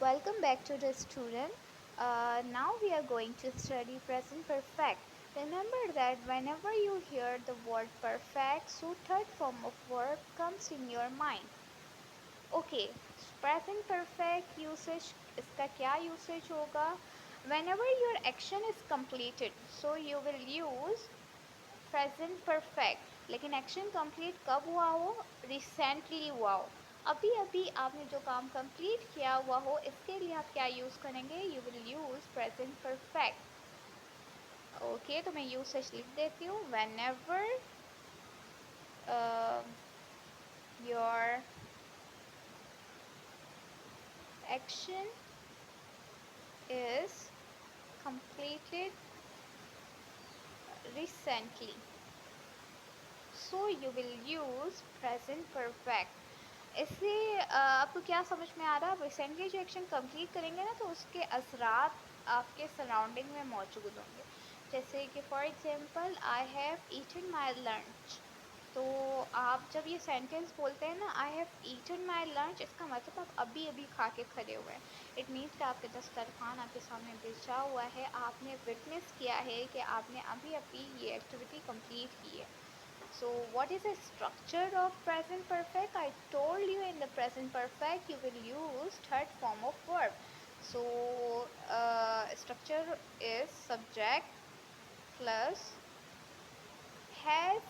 Welcome back to the student. Now we are going to study present perfect. Remember that whenever you hear the word perfect, so third form of verb comes in your mind. Okay, present perfect usage इसका क्या usage होगा? Whenever your action is completed, so you will use present perfect लेकिन action complete कब हुआ हो recently हुआ हो अभी अभी आपने जो काम कंप्लीट किया हुआ हो इसके लिए आप क्या यूज़ करेंगे you will use present perfect okay तो मैं यूज सच लिख देती हूँ when ever your action is completed recently so you will use present perfect इससे आपको क्या समझ में आ रहा है रिसेंटली जो एक्शन कंप्लीट करेंगे ना तो उसके असरात आपके सराउंडिंग में मौजूद होंगे जैसे कि for example I have eaten my lunch तो आप जब ये सेंटेंस बोलते हैं ना I have eaten my lunch इसका मतलब आप अभी अभी खा के खड़े हुए हैं इट मीन्स कि आपके दस्तरखान आपके सामने बिछा हुआ है आपने विटनेस किया है कि आपने अभी अभी ये एक्टिविटी कंप्लीट की है. So what is the structure of present perfect? I told you in the present perfect you will use third form of verb. So structure is subject plus has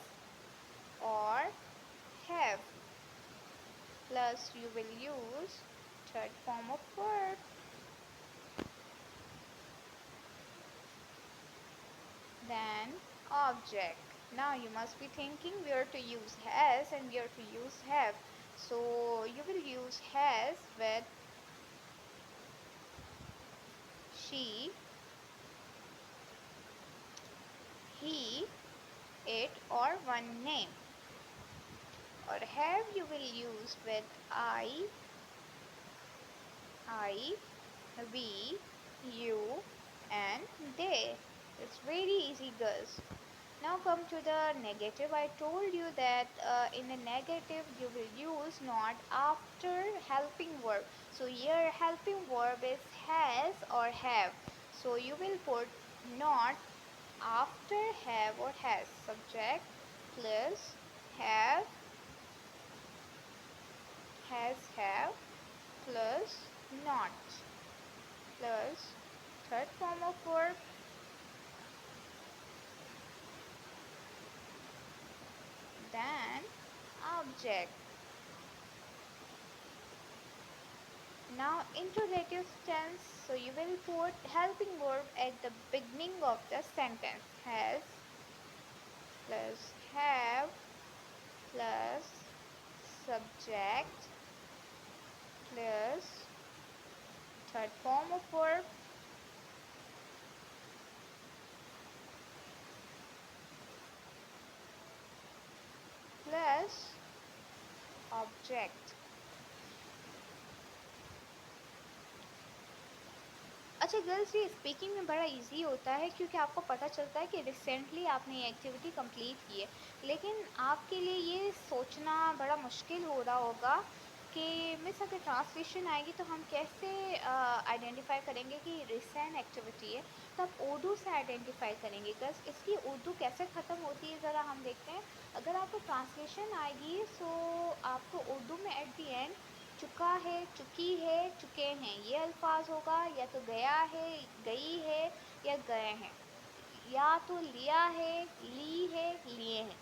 or have plus you will use third form of verb. Then object. Now you must be thinking where to use has and where to use have. So you will use has with she, he, it or one name. Or have you will use with I, we, you and they. It's very easy girls. Now come to the negative. I told you that in the negative you will use not after helping verb. So here helping verb is has or have. So you will put not after have or has. Subject plus have, has, have plus not plus third form of verb then object. Now interrogative tense, so you will put helping verb at the beginning of the sentence. Has plus have plus subject plus third form of verb plus object. अच्छा girls ये speaking में बड़ा easy होता है क्योंकि आपको पता चलता है कि रिसेंटली आपने ये एक्टिविटी कंप्लीट की है लेकिन आपके लिए ये सोचना बड़ा मुश्किल हो रहा होगा कि मिस अगर ट्रांसलेशन आएगी तो हम कैसे आइडेंटिफाई करेंगे कि रिसेंट एक्टिविटी है तो आप उर्दू से आइडेंटिफाई करेंगे गर्ल्स इसकी उर्दू कैसे ख़त्म होती है ज़रा हम देखते हैं अगर आपको ट्रांसलेशन आएगी सो आपको उर्दू में एट दी एंड चुका है चुकी है चुके हैं ये अल्फाज होगा या तो गया है गई है या गए हैं या तो लिया है ली है लिए हैं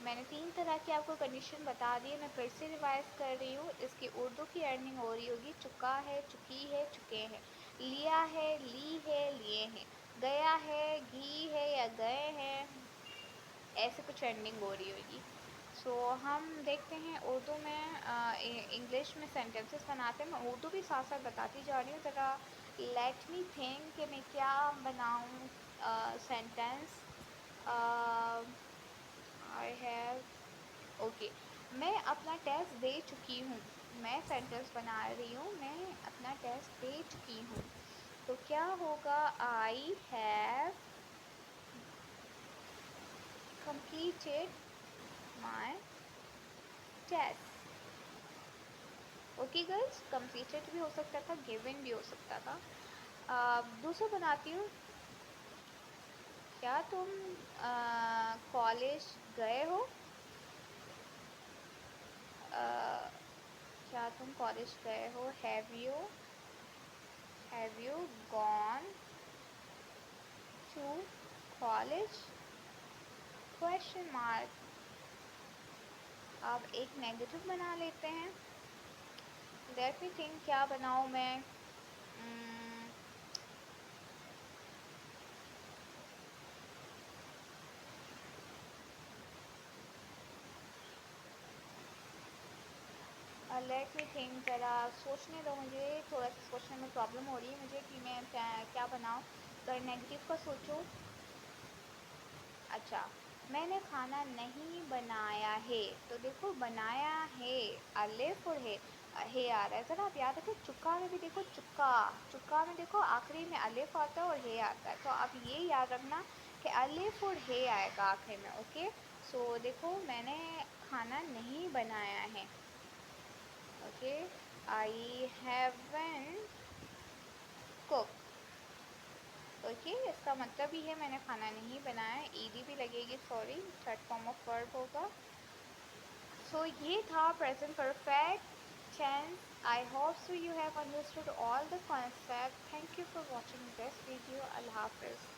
मैंने तीन तरह की आपको कंडीशन बता दी है मैं फिर से रिवाइज कर रही हूँ इसकी उर्दू की अर्निंग हो रही होगी चुका है चुकी है चुके हैं लिया है ली है लिए हैं गया है घी है या गए हैं ऐसे कुछ अर्निंग हो रही होगी सो हम देखते हैं उर्दू में इंग्लिश में सेंटेंसेस बनाते हैं मैं उर्दू भी साथ साथ बताती जा रही हूँ ज़रा लेट मी थिंक कि मैं क्या बनाऊँ सेंटेंस आई हैव ओके मैं अपना टेस्ट दे चुकी हूँ मैं सेंटेंस बना रही हूँ मैं अपना टेस्ट दे चुकी हूँ तो क्या होगा I have completed my test okay girls, completed भी हो सकता था, गिवन भी हो सकता था। दूसरा बनाती हूँ। क्या तुम कॉलेज गए हो? अ, क्या तुम कॉलेज गए हो? Have you gone to college? Question mark. अब एक नेगेटिव बना लेते हैं। लेट मी थिंक, क्या बनाऊँ मैं? लेट मी थिंक, ज़रा सोचने दो मुझे। थोड़ा सा सोचने में प्रॉब्लम हो रही है मुझे कि मैं क्या बनाऊँ। अगर नेगेटिव का सोचूं। अच्छा, मैंने खाना नहीं बनाया है। तो देखो, बनाया है, अलिफ और है आ रहा है। ज़रा आप याद रखें, चुक्का में भी देखो, चुक्का में देखो आखिरी में अलिफ आता है और है आता है। तो आप ये याद रखना कि अलिफ और है आएगा आखिरी में। ओके, सो देखो, मैंने खाना नहीं बनाया है। Okay, I haven't cook. Okay, इसका मतलब ही है मैंने खाना नहीं बनाया है। ईडी भी लगेगी, sorry, third form of verb होगा। सो ये था present perfect tense. I hope so you have understood all the concept. Thank you for watching this video. Allah Hafiz.